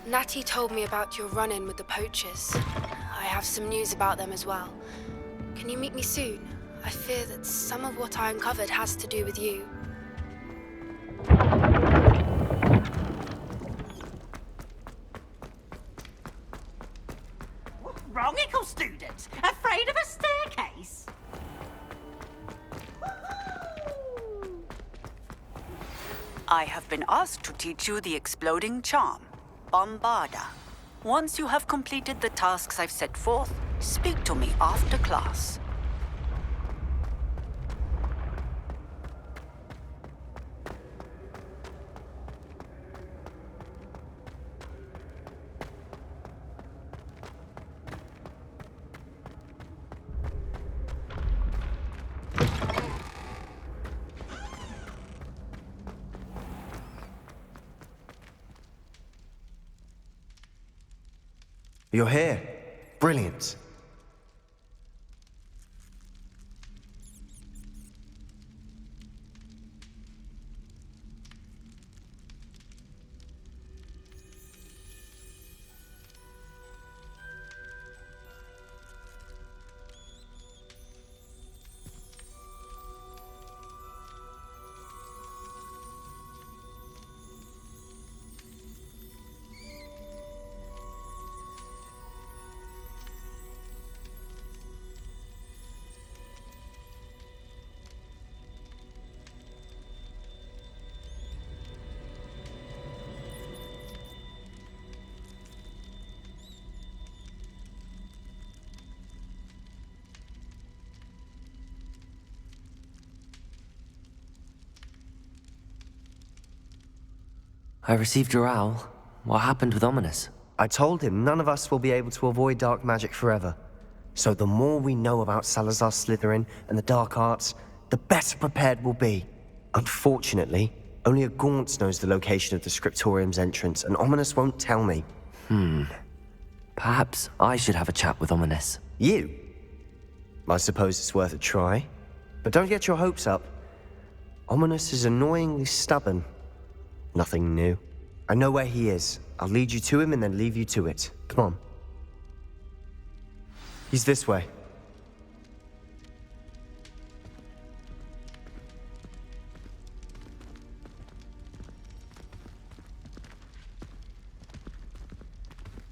Natty told me about your run-in with the poachers. I have some news about them as well. Can you meet me soon? I fear that some of what I uncovered has to do with you. What's wrong, ickle students? Afraid of a staircase? I have been asked to teach you the exploding charm, Bombarda. Once you have completed the tasks I've set forth, speak to me after class. You're here. Brilliant. I received your owl. What happened with Ominous? I told him none of us will be able to avoid dark magic forever. So the more we know about Salazar Slytherin and the dark arts, the better prepared we'll be. Unfortunately, only a Gaunt knows the location of the Scriptorium's entrance, and Ominous won't tell me. Perhaps I should have a chat with Ominous. You? I suppose it's worth a try. But don't get your hopes up. Ominous is annoyingly stubborn. Nothing new. I know where he is. I'll lead you to him and then leave you to it. Come on. He's this way.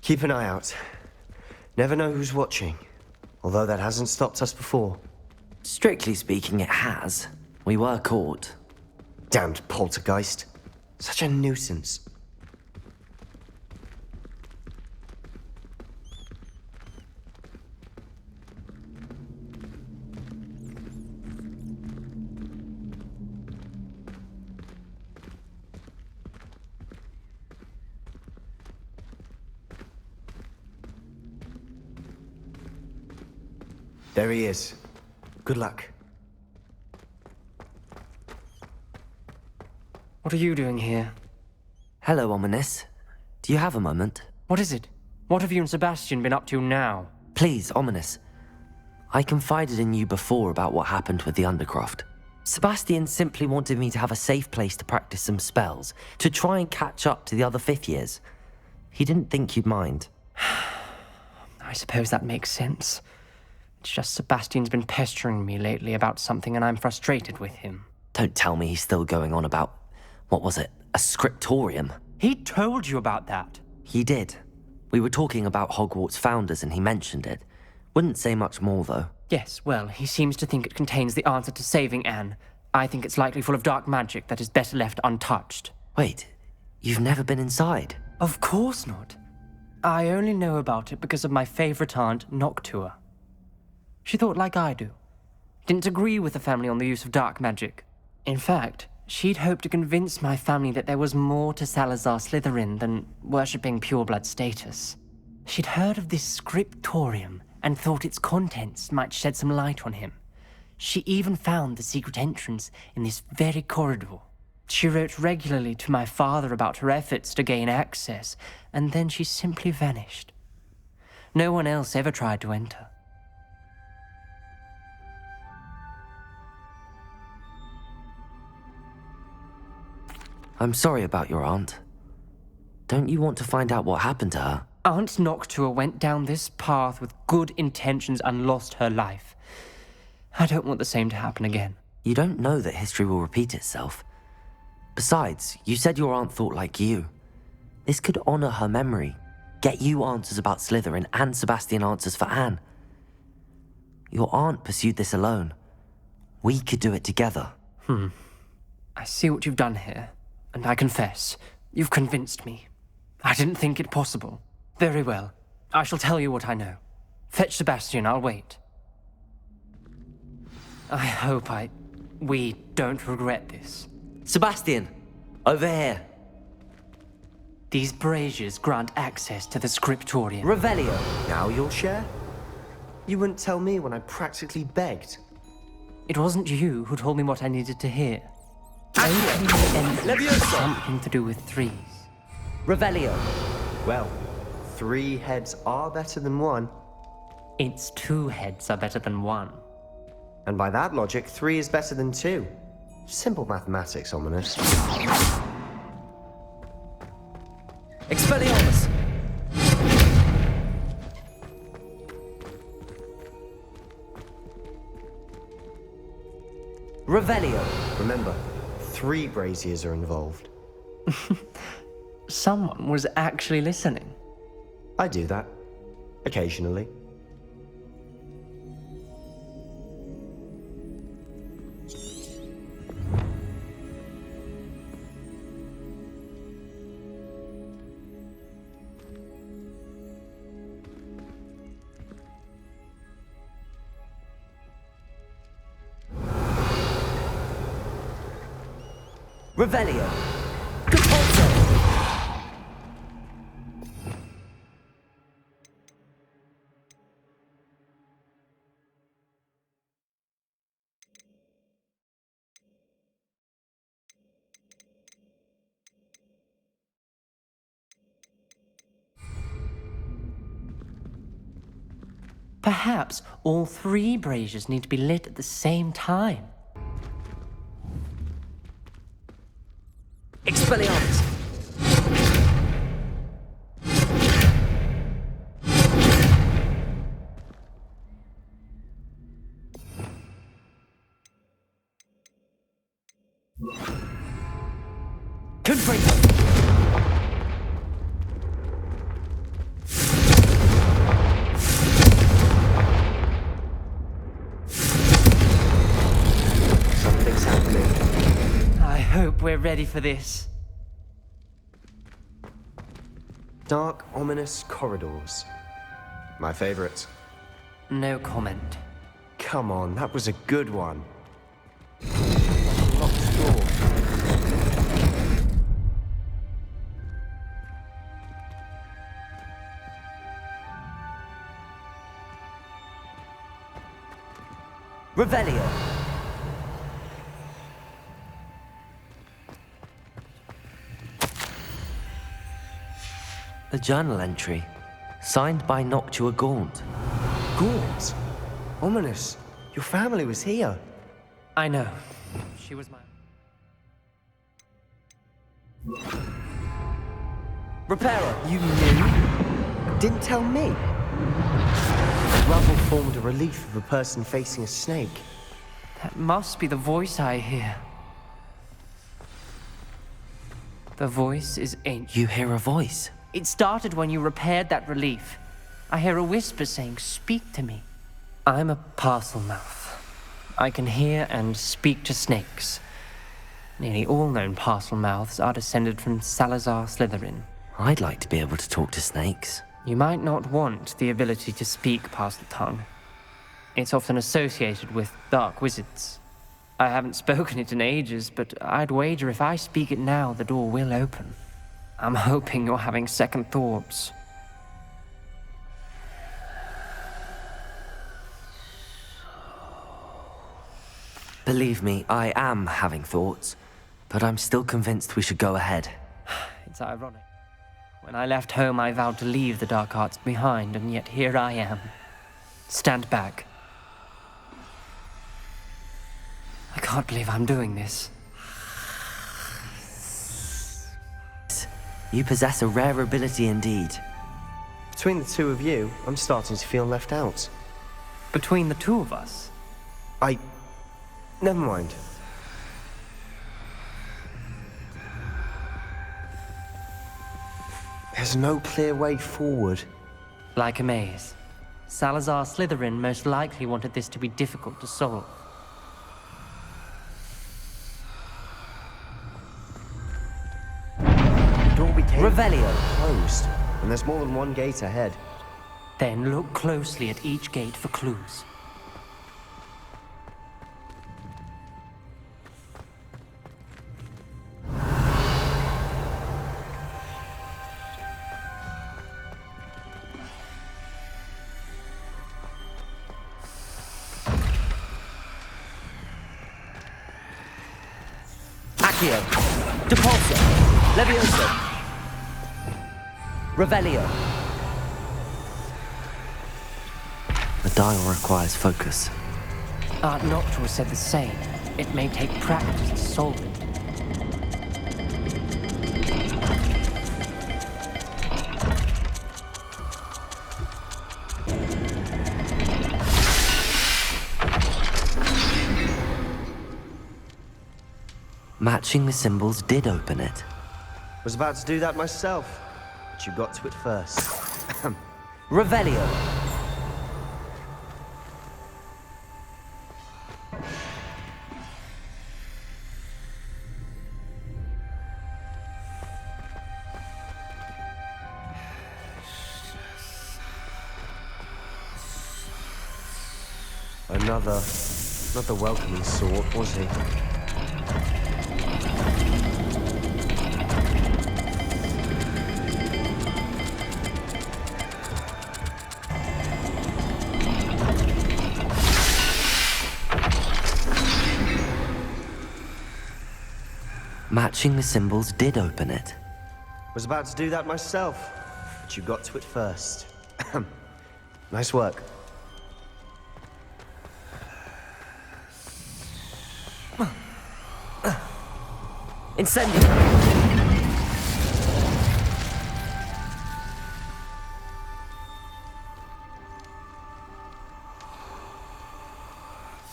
Keep an eye out. Never know who's watching. Although that hasn't stopped us before. Strictly speaking, it has. We were caught. Damned poltergeist. Such a nuisance. There he is. Good luck. What are you doing here? Hello, Ominous. Do you have a moment? What is it? What have you and Sebastian been up to now? Please, Ominous. I confided in you before about what happened with the Undercroft. Sebastian simply wanted me to have a safe place to practice some spells, to try and catch up to the other fifth years. He didn't think you'd mind. I suppose that makes sense. It's just Sebastian's been pestering me lately about something and I'm frustrated with him. Don't tell me he's still going on about, what was it, a scriptorium? He told you about that. He did. We were talking about Hogwarts founders and he mentioned it. Wouldn't say much more, though. Yes, well, he seems to think it contains the answer to saving Anne. I think it's likely full of dark magic that is better left untouched. Wait, you've never been inside? Of course not. I only know about it because of my favorite aunt, Noctua. She thought like I do. Didn't agree with the family on the use of dark magic. In fact, she'd hoped to convince my family that there was more to Salazar Slytherin than worshipping pureblood status. She'd heard of this scriptorium and thought its contents might shed some light on him. She even found the secret entrance in this very corridor. She wrote regularly to my father about her efforts to gain access, and then she simply vanished. No one else ever tried to enter. I'm sorry about your aunt. Don't you want to find out what happened to her? Aunt Noctua went down this path with good intentions and lost her life. I don't want the same to happen again. You don't know that history will repeat itself. Besides, you said your aunt thought like you. This could honor her memory, get you answers about Slytherin and Sebastian answers for Anne. Your aunt pursued this alone. We could do it together. I see what you've done here, and I confess, you've convinced me. I didn't think it possible. Very well. I shall tell you what I know. Fetch Sebastian, I'll wait. I hope we don't regret this. Sebastian, over here. These braziers grant access to the scriptorium. Revelio. Now you'll share? You wouldn't tell me when I practically begged. It wasn't you who told me what I needed to hear. Something to do with threes. Revelio. Well, 3 heads are better than 1. It's 2 heads are better than 1. And by that logic, 3 is better than 2. Simple mathematics, Ominous. Expelliarmus. Revelio. Remember, 3 braziers are involved. Someone was actually listening. I do that. Occasionally. Revelio. Capozzo. Perhaps all 3 braziers need to be lit at the same time. Expelliarmus. Confringo. Something's happening. I hope we're ready for this. Dark, ominous corridors. My favorite. No comment. Come on, that was a good one. Locked door. Revelio. A journal entry, signed by Noctua Gaunt. Gaunt? Ominous. Your family was here. I know. She was my... Reparo. You knew? Didn't tell me. The rubble formed a relief of a person facing a snake. That must be the voice I hear. The voice is ancient. You hear a voice. It started when you repaired that relief. I hear a whisper saying, "Speak to me." I'm a parcel mouth. I can hear and speak to snakes. Nearly all known parcel mouths are descended from Salazar Slytherin. I'd like to be able to talk to snakes. You might not want the ability to speak parcel tongue. It's often associated with dark wizards. I haven't spoken it in ages, but I'd wager if I speak it now, the door will open. I'm hoping you're having second thoughts. Believe me, I am having thoughts, but I'm still convinced we should go ahead. It's ironic. When I left home, I vowed to leave the dark arts behind, and yet here I am. Stand back. I can't believe I'm doing this. You possess a rare ability indeed. Between the two of you, I'm starting to feel left out. Between the two of us, Never mind. There's no clear way forward. like a maze. Salazar Slytherin most likely wanted this to be difficult to solve. The door we came Revelio. closed, and there's more than one gate ahead. Then look closely at each gate for clues. Accio. Depulso. Levioso. Revelio. The dial requires focus. Art Noctua said the same. It may take practice to solve it. Matching the symbols did open it. Was about to do that myself, but you got to it first. Revelio. Another welcoming sort, was he? Matching the symbols did open it. Was about to do that myself, but you got to it first. Nice work. Incendio.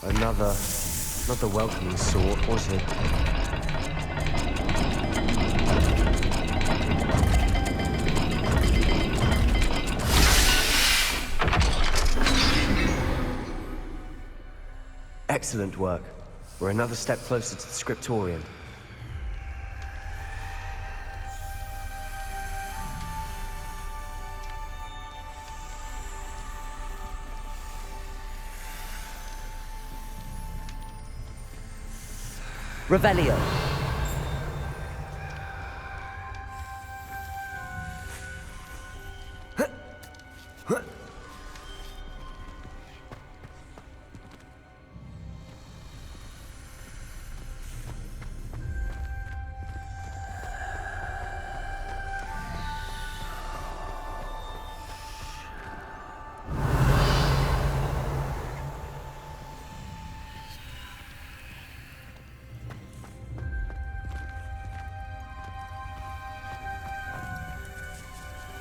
Another welcoming sort, was he? Excellent work. We're another step closer to the scriptorium. Revelio.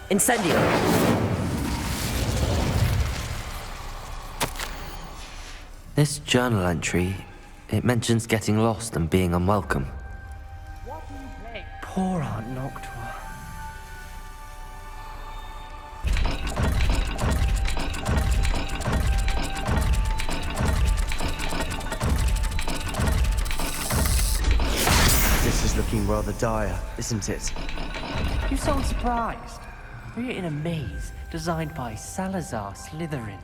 Incendio. This journal entry, it mentions getting lost and being unwelcome. Poor Aunt Noctua. This is looking rather dire, isn't it? You sound surprised. We're in a maze designed by Salazar Slytherin.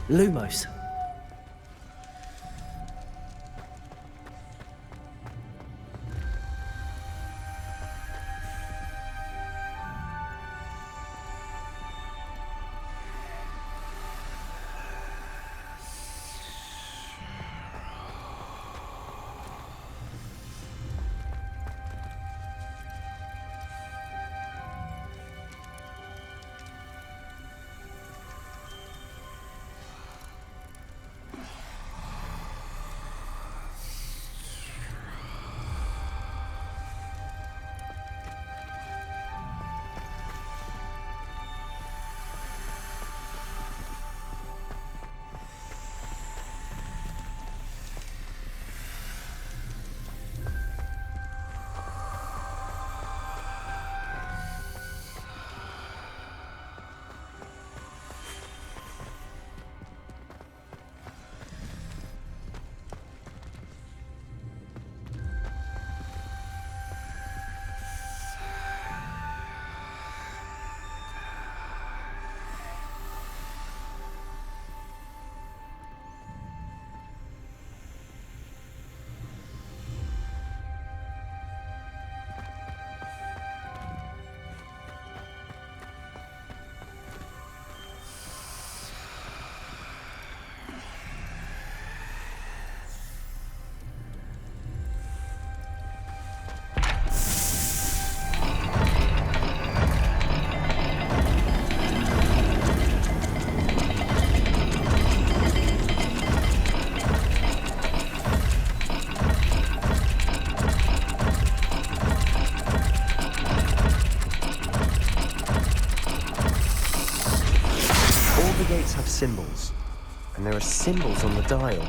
Lumos. dials have symbols, and there are symbols on the dial.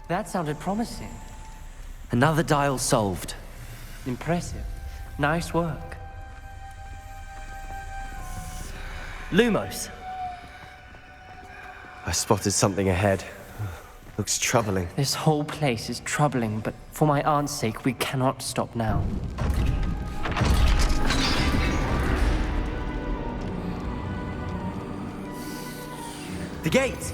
That sounded promising. Another dial solved. Impressive. Nice work. Lumos! I spotted something ahead. Looks troubling. This whole place is troubling, but for my aunt's sake, we cannot stop now. The gate!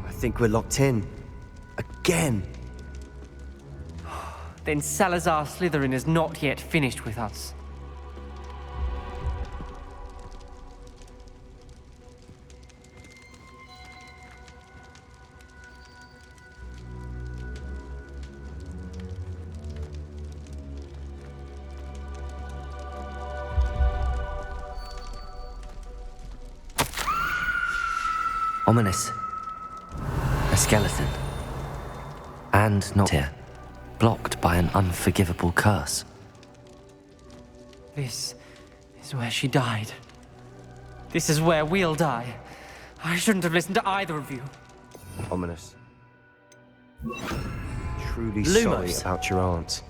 I think we're locked in. Again. Then Salazar Slytherin is not yet finished with us. Ominous. A skeleton. And not here. Blocked by an unforgivable curse. This is where she died. This is where we'll die. I shouldn't have listened to either of you. Ominous. Truly sorry Lumos. about your aunt.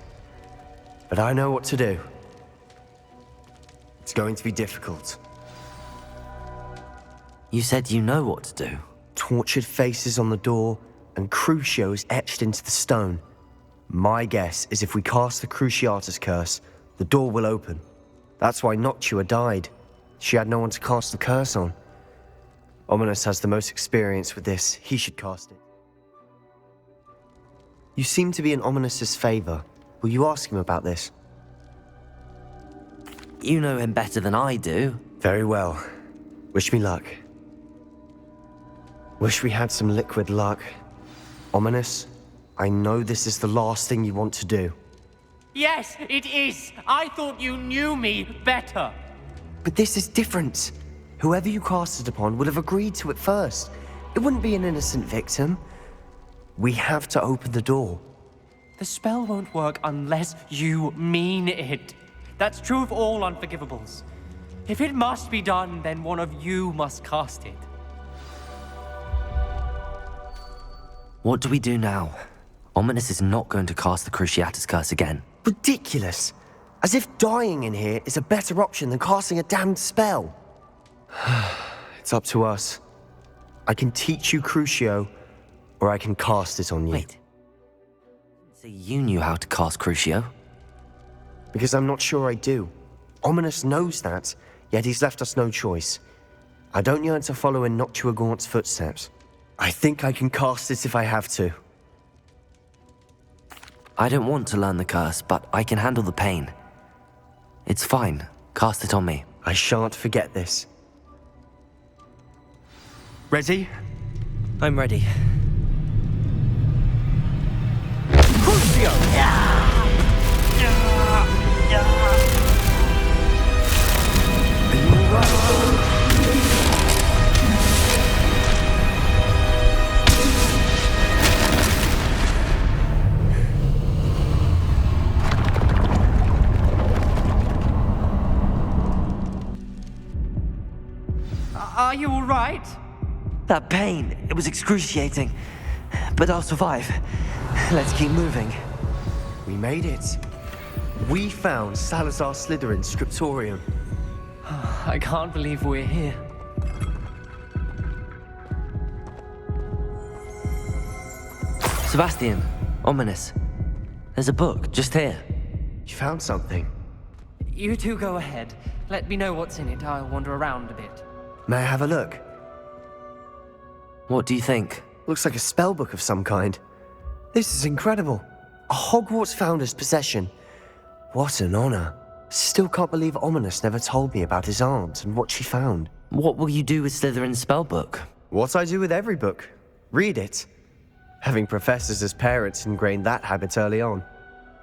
But I know what to do. It's going to be difficult. You said you know what to do. Tortured faces on the door and Crucios etched into the stone. My guess is if we cast the Cruciatus curse, the door will open. That's why Noctua died. She had no one to cast the curse on. Ominous has the most experience with this. He should cast it. You seem to be in Ominous's favor. Will you ask him about this? You know him better than I do. Very well. Wish me luck. Wish we had some liquid luck. Ominous, I know this is the last thing you want to do. Yes, it is. I thought you knew me better. But this is different. Whoever you cast it upon would have agreed to it first. It wouldn't be an innocent victim. We have to open the door. The spell won't work unless you mean it. That's true of all unforgivables. If it must be done, then one of you must cast it. What do we do now? Ominous is not going to cast the Cruciatus curse again. Ridiculous. As if dying in here is a better option than casting a damned spell. It's up to us. I can teach you Crucio, or I can cast it on you. Wait. So you knew how to cast Crucio? Because I'm not sure I do. Ominous knows that, yet he's left us no choice. I don't yearn to follow in Noctua Gaunt's footsteps. I think I can cast it if I have to. I don't want to learn the curse, but I can handle the pain. It's fine. Cast it on me. I shan't forget this. Ready? I'm ready. Are you all right? That pain, it was excruciating. But I'll survive. Let's keep moving. We made it. We found Salazar Slytherin's scriptorium. I can't believe we're here. Sebastian, ominous. There's a book just here. You found something. You two go ahead. Let me know what's in it. I'll wander around a bit. May I have a look? What do you think? Looks like a spell book of some kind. This is incredible. A Hogwarts founder's possession. What an honor. Still can't believe Ominous never told me about his aunt and what she found. What will you do with Slytherin's spellbook? What I do with every book. Read it. Having professors as parents ingrained that habit early on.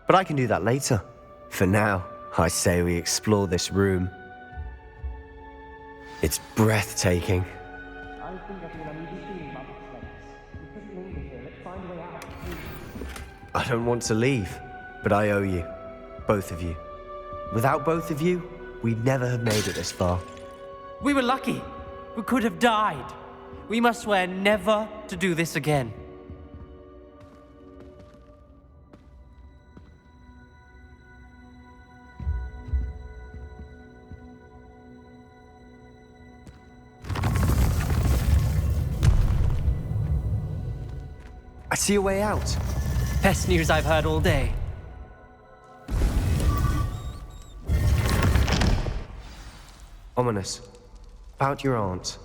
But I can do that later. For now, I say we explore this room. It's breathtaking. I don't want to leave, but I owe you. Both of you. Without both of you, we'd never have made it this far. We were lucky. We could have died. We must swear never to do this again. I see a way out. Best news I've heard all day. Ominous. About your aunt.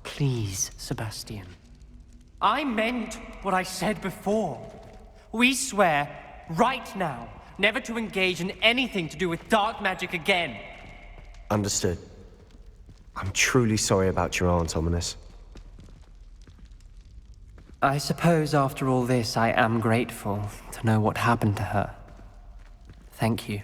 Please, Sebastian. I meant what I said before. We swear, right now, never to engage in anything to do with dark magic again. Understood. I'm truly sorry about your aunt, Ominous. I suppose after all this, I am grateful to know what happened to her. Thank you.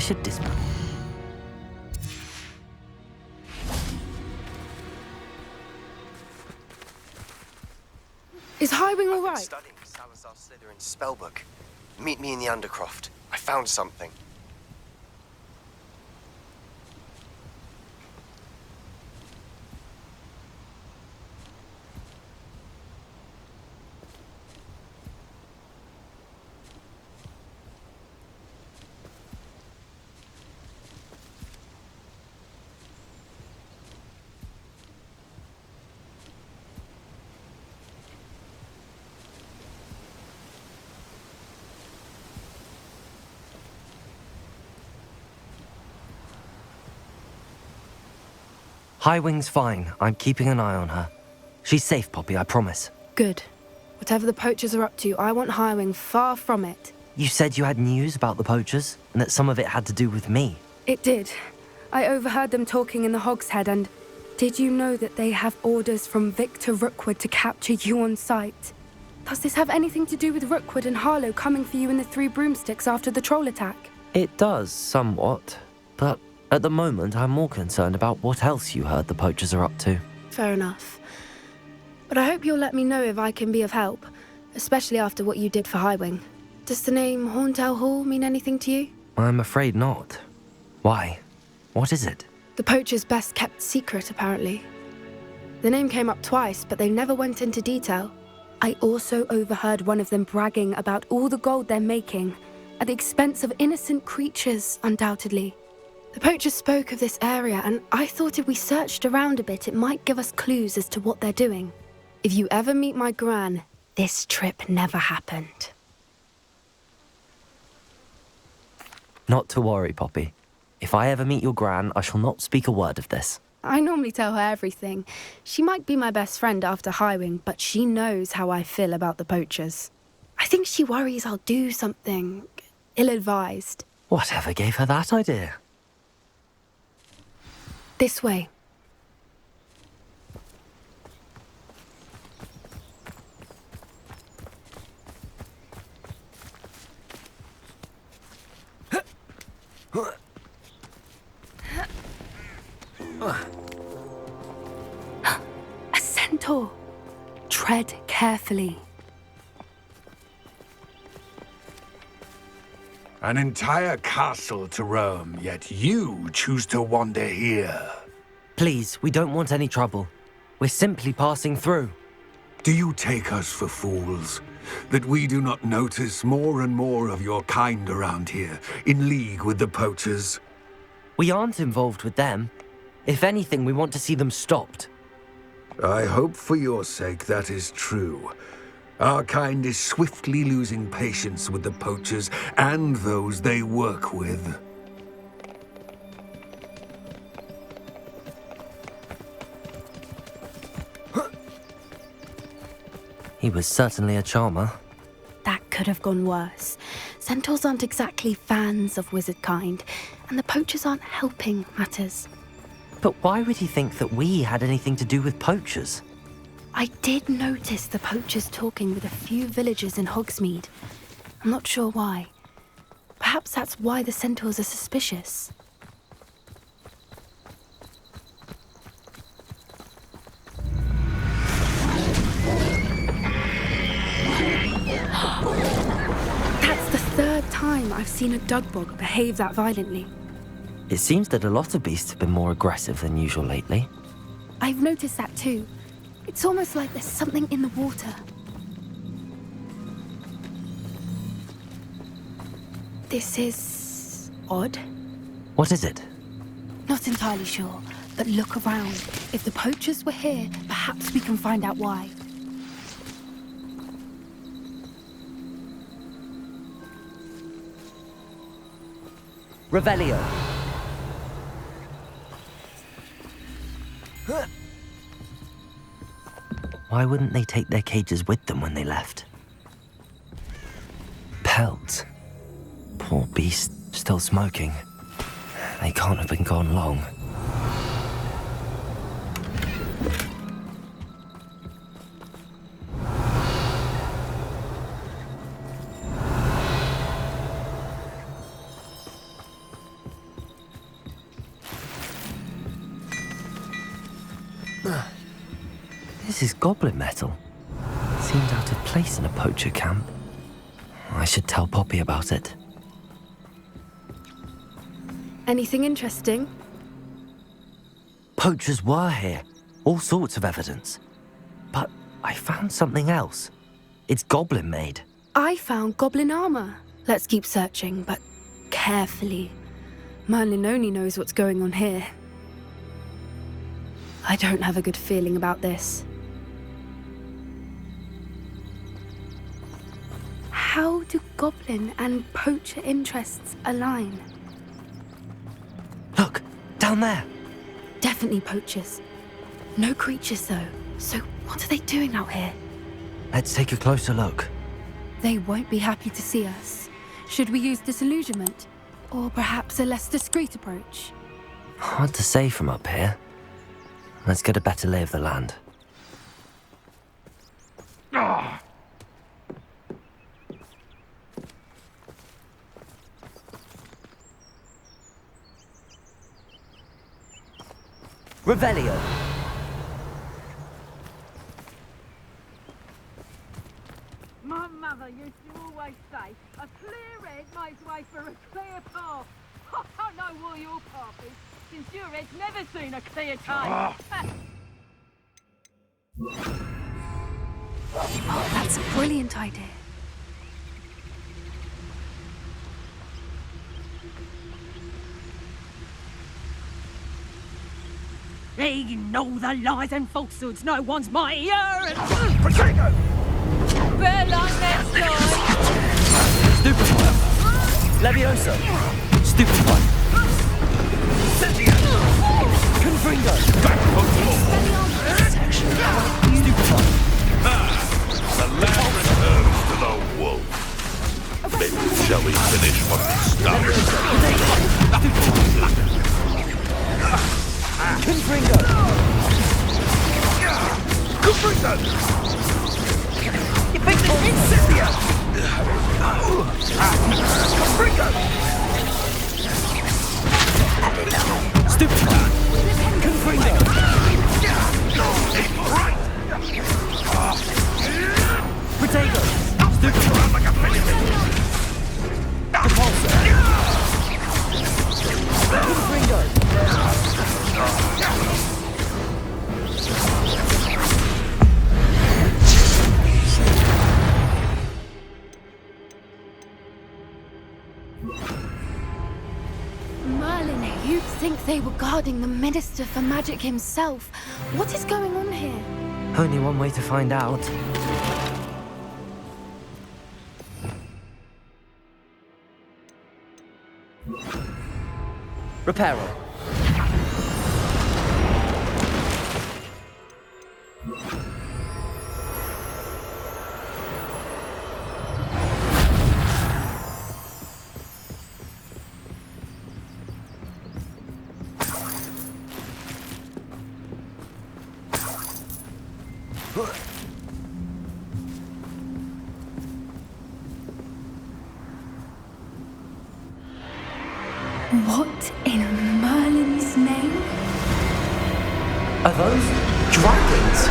should dismount. Is Highwing all right? Studying Salazar Slytherin's spellbook. Meet me in the Undercroft. I found something. Highwing's fine. I'm keeping an eye on her. She's safe, Poppy, I promise. Good. Whatever the poachers are up to, I want Highwing far from it. You said you had news about the poachers, and that some of it had to do with me. It did. I overheard them talking in the Hogshead, and did you know that they have orders from Victor Rookwood to capture you on sight? Does this have anything to do with Rookwood and Harlow coming for you in the Three Broomsticks after the troll attack? It does, somewhat. But at the moment, I'm more concerned about what else you heard the poachers are up to. Fair enough. But I hope you'll let me know if I can be of help, especially after what you did for Highwing. Does the name Horndale Hall mean anything to you? I'm afraid not. Why? What is it? The poachers' best kept secret, apparently. The name came up twice, but they never went into detail. I also overheard one of them bragging about all the gold they're making, at the expense of innocent creatures, undoubtedly. The poachers spoke of this area, and I thought if we searched around a bit, it might give us clues as to what they're doing. If you ever meet my gran, this trip never happened. Not to worry, Poppy. If I ever meet your gran, I shall not speak a word of this. I normally tell her everything. She might be my best friend after Highwing, but she knows how I feel about the poachers. I think she worries I'll do something ill-advised. Whatever gave her that idea? This way. A centaur. Tread carefully. An entire castle to roam, yet you choose to wander here. Please, we don't want any trouble. We're simply passing through. Do you take us for fools? That we do not notice more and more of your kind around here, in league with the poachers? We aren't involved with them. If anything, we want to see them stopped. I hope for your sake that is true. Our kind is swiftly losing patience with the poachers and those they work with. He was certainly a charmer. That could have gone worse. Centaurs aren't exactly fans of wizard kind, and the poachers aren't helping matters. But why would he think that we had anything to do with poachers? I did notice the poachers talking with a few villagers in Hogsmeade. I'm not sure why. Perhaps that's why the centaurs are suspicious. That's the third time I've seen a dugbog behave that violently. It seems that a lot of beasts have been more aggressive than usual lately. I've noticed that too. It's almost like there's something in the water. This is odd. What is it? Not entirely sure, but look around. If the poachers were here, perhaps we can find out why. Revelio. Why wouldn't they take their cages with them when they left? Pelts. Poor beast, still smoking. They can't have been gone long. This is goblin metal. Seems out of place in a poacher camp. I should tell Poppy about it. Anything interesting? Poachers were here. All sorts of evidence. But I found something else. It's goblin made. I found goblin armor. Let's keep searching, but carefully. Merlin only knows what's going on here. I don't have a good feeling about this. How do goblin and poacher interests align? Look, down there. Definitely poachers. No creatures, though. So what are they doing out here? Let's take a closer look. They won't be happy to see us. Should we use disillusionment? Or perhaps a less discreet approach? Hard to say from up here. Let's get a better lay of the land. Revelio. My mother used to always say, a clear head makes way for a clear path. I don't know where your path is, since your head's never seen a clear time. Oh, that's a brilliant idea. You know the lies and falsehoods no one's mightier and... Potato! Better like that Stupefy. Leviosa. Stupefy. Confringo. Back on floor! Stupefy. The land returns to the wolf. Then shall we finish what we started? Confringo. Confringo! You big boy. Incendia! Confringo! Stupefy. Confringo. Right! Protego. Stupefy. Like a penny. Repulsor. Confringo. Merlin, you'd think they were guarding the Minister for Magic himself. What is going on here? Only one way to find out. Reparo. What in Merlin's name? Are those dragons?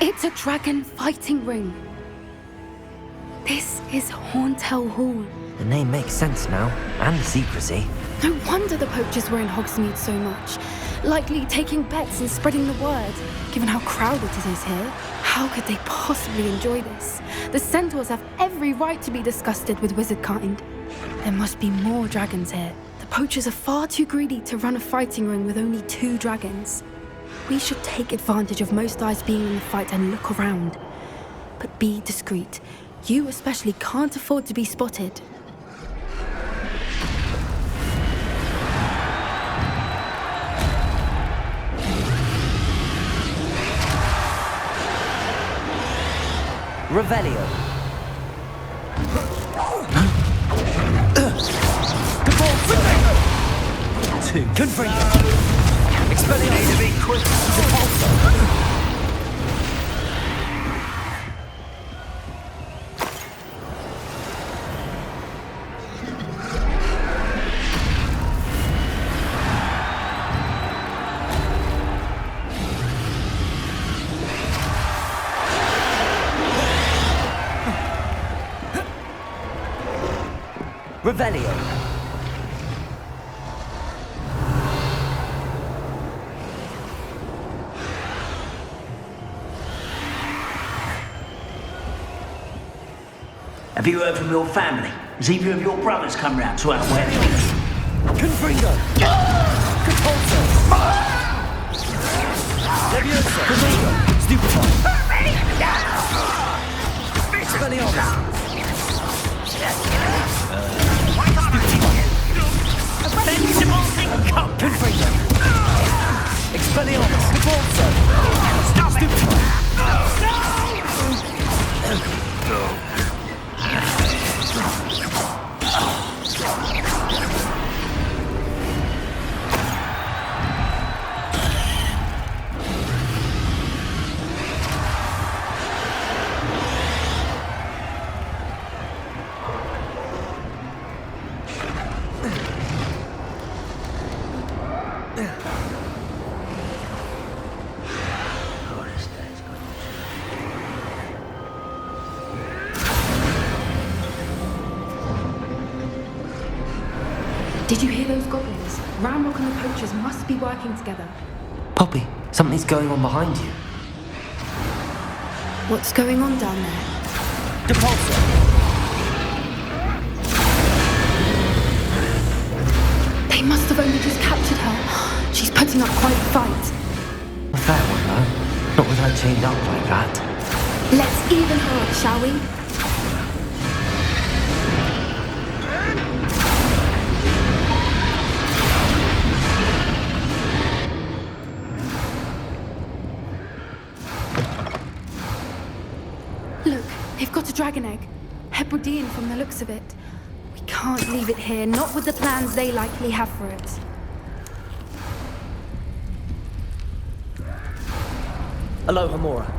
It's a dragon fighting ring. This is Hauntel Hall. The name makes sense now, and the secrecy. No wonder the poachers were in Hogsmeade so much. Likely taking bets and spreading the word, given how crowded it is here. How could they possibly enjoy this? The centaurs have every right to be disgusted with wizard kind. There must be more dragons here. The poachers are far too greedy to run a fighting ring with only 2 dragons. We should take advantage of most eyes being in the fight and look around. But be discreet. You especially can't afford to be spotted. Revelio. 2. Confringo. Expelliarmus. Need to be quick. Revelio. Have you heard from your family? Has either of your brothers come round to our wedding? Confringo. Capulso. Leviosa. Confringo. Stupefy. Expelliarmus. Confringo. Expelliarmus. Capulso. Stop it! Did you hear those goblins? Ramrock and the poachers must be working together. Poppy, something's going on behind you. What's going on down there? Depulso. They must have only just captured her. She's putting up quite a fight. A fair one, though. Not with her chained up like that. Let's even her up, shall we? Look, they've got a dragon egg. Hebridean from the looks of it. We can't leave it here, not with the plans they likely have for it. Aloha, Mora.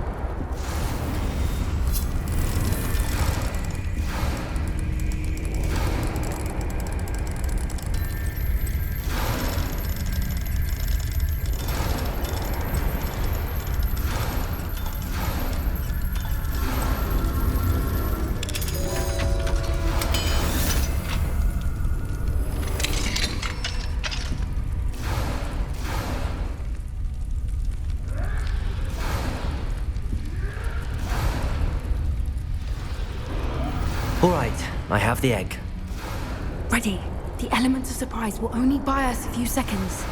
All right, I have the egg. Ready. The element of surprise will only buy us a few seconds.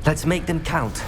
Let's make them count.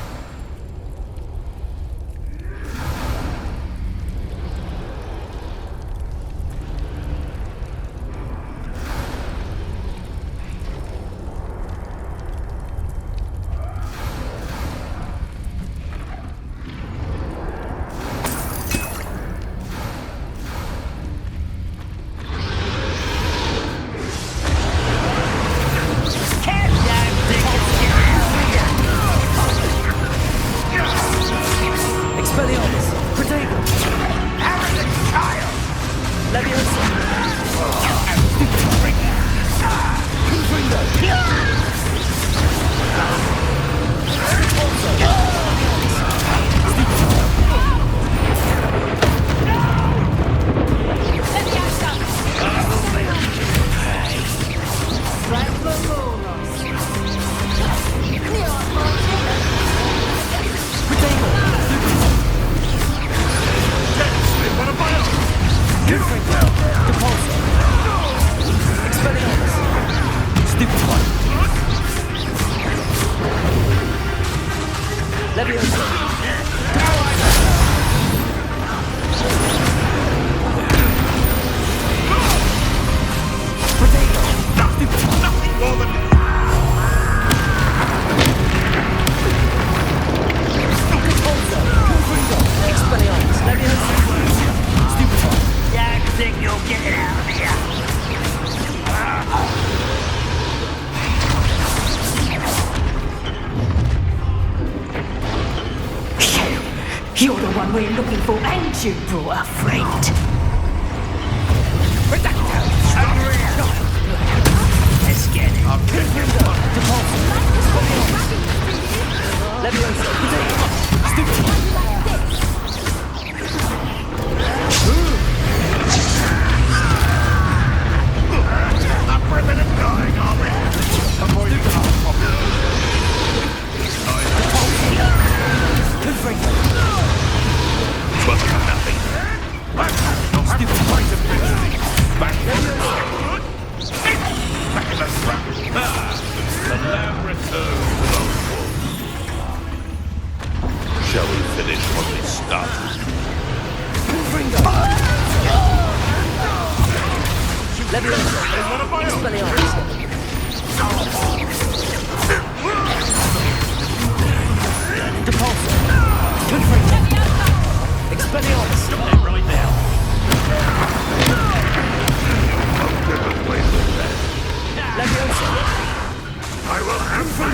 we're looking for, and you brought a friend. Let's get it. Shall we finish what we started? Right now. I will have my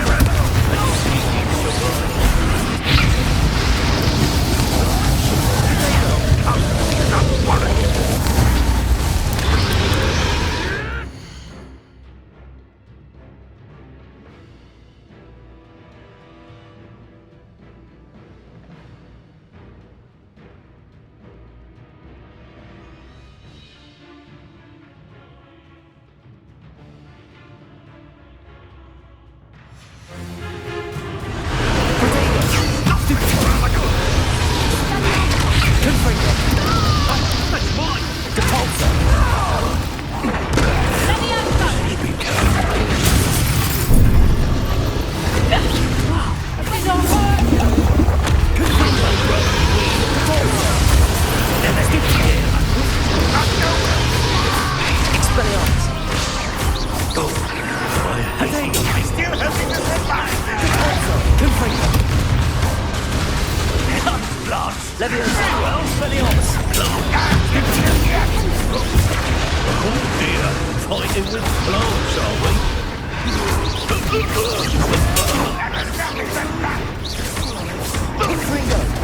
Fighting with plants, are we?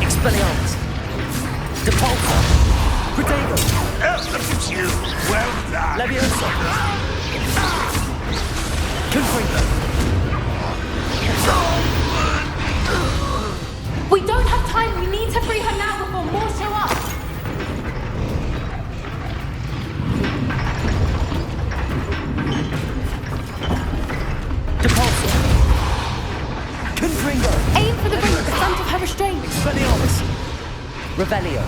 Expelliarmus! Depulso! Protego! Look at you! Well done! Leviosa! Confringo! We don't have time. We need to free her now before more show up. Depulso! Confringo! Aim for the ring at the front of her restraint. Expelliarmus! Revelio!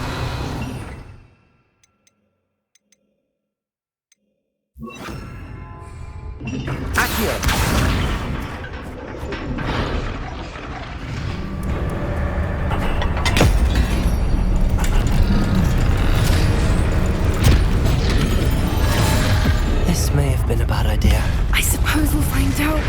Accio! This may have been a bad idea. I suppose we'll find out.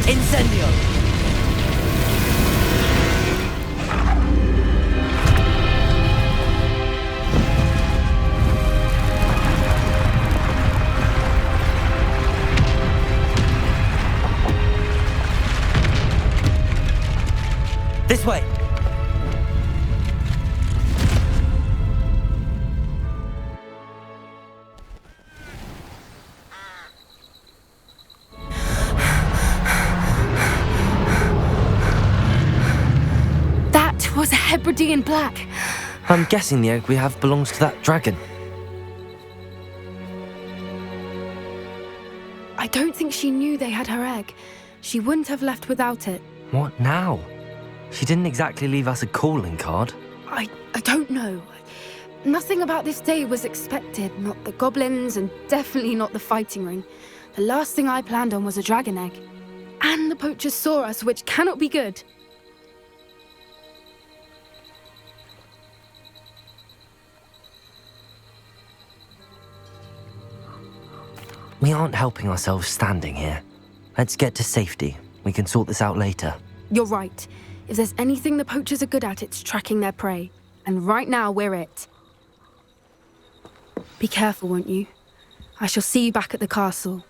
Incendio! This way! That was a Hebridean black. I'm guessing the egg we have belongs to that dragon. I don't think she knew they had her egg. She wouldn't have left without it. What now? She didn't exactly leave us a calling card. I don't know. Nothing about this day was expected. Not the goblins, and definitely not the fighting ring. The last thing I planned on was a dragon egg. And the poachers saw us, which cannot be good. We aren't helping ourselves standing here. Let's get to safety. We can sort this out later. You're right. If there's anything the poachers are good at, it's tracking their prey. And right now, we're it. Be careful, won't you? I shall see you back at the castle.